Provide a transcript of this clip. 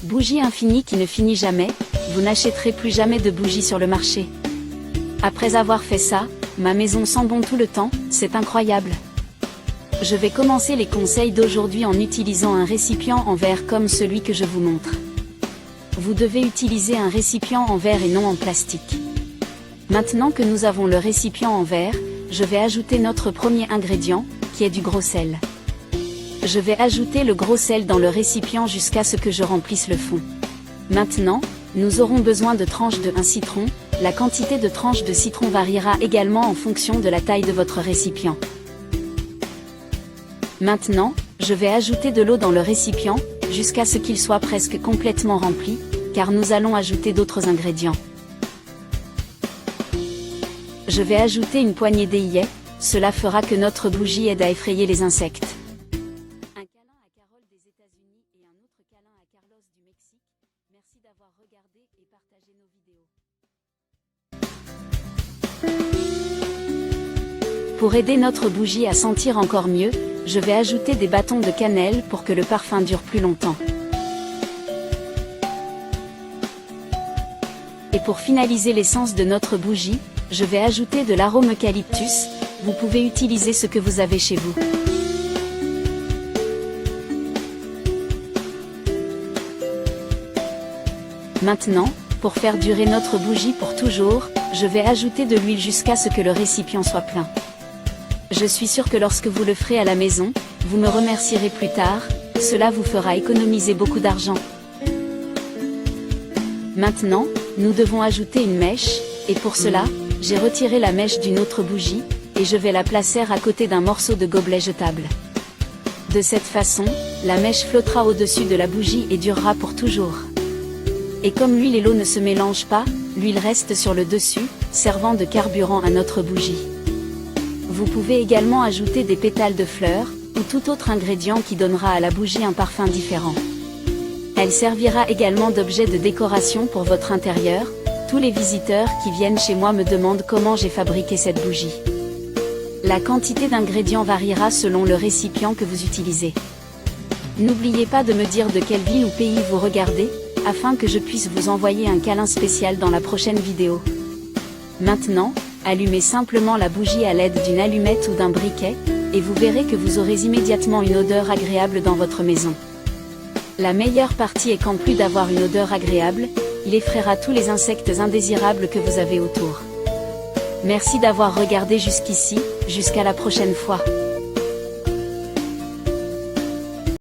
Bougie infinie qui ne finit jamais, vous n'achèterez plus jamais de bougies sur le marché. Après avoir fait ça, ma maison sent bon tout le temps, c'est incroyable. Je vais commencer les conseils d'aujourd'hui en utilisant un récipient en verre comme celui que je vous montre. Vous devez utiliser un récipient en verre et non en plastique. Maintenant que nous avons le récipient en verre, je vais ajouter notre premier ingrédient, qui est du gros sel. Je vais ajouter le gros sel dans le récipient jusqu'à ce que je remplisse le fond. Maintenant, nous aurons besoin de tranches de 1 citron, la quantité de tranches de citron variera également en fonction de la taille de votre récipient. Maintenant, je vais ajouter de l'eau dans le récipient, jusqu'à ce qu'il soit presque complètement rempli, car nous allons ajouter d'autres ingrédients. Je vais ajouter une poignée d'ail, cela fera que notre bougie aide à effrayer les insectes. Un câlin à Carole des États-Unis et un autre câlin à Carlos du Mexique. Merci d'avoir regardé et partagé nos vidéos. Pour aider notre bougie à sentir encore mieux, je vais ajouter des bâtons de cannelle pour que le parfum dure plus longtemps. Et pour finaliser l'essence de notre bougie, je vais ajouter de l'arôme eucalyptus, vous pouvez utiliser ce que vous avez chez vous. Maintenant, pour faire durer notre bougie pour toujours, je vais ajouter de l'huile jusqu'à ce que le récipient soit plein. Je suis sûre que lorsque vous le ferez à la maison, vous me remercierez plus tard, cela vous fera économiser beaucoup d'argent. Maintenant, nous devons ajouter une mèche, et pour cela, j'ai retiré la mèche d'une autre bougie, et je vais la placer à côté d'un morceau de gobelet jetable. De cette façon, la mèche flottera au-dessus de la bougie et durera pour toujours. Et comme l'huile et l'eau ne se mélangent pas, l'huile reste sur le dessus, servant de carburant à notre bougie. Vous pouvez également ajouter des pétales de fleurs, ou tout autre ingrédient qui donnera à la bougie un parfum différent. Elle servira également d'objet de décoration pour votre intérieur. Tous les visiteurs qui viennent chez moi me demandent comment j'ai fabriqué cette bougie. La quantité d'ingrédients variera selon le récipient que vous utilisez. N'oubliez pas de me dire de quelle ville ou pays vous regardez, afin que je puisse vous envoyer un câlin spécial dans la prochaine vidéo. Maintenant, allumez simplement la bougie à l'aide d'une allumette ou d'un briquet, et vous verrez que vous aurez immédiatement une odeur agréable dans votre maison. La meilleure partie est qu'en plus d'avoir une odeur agréable, il effraiera tous les insectes indésirables que vous avez autour. Merci d'avoir regardé jusqu'ici, jusqu'à la prochaine fois.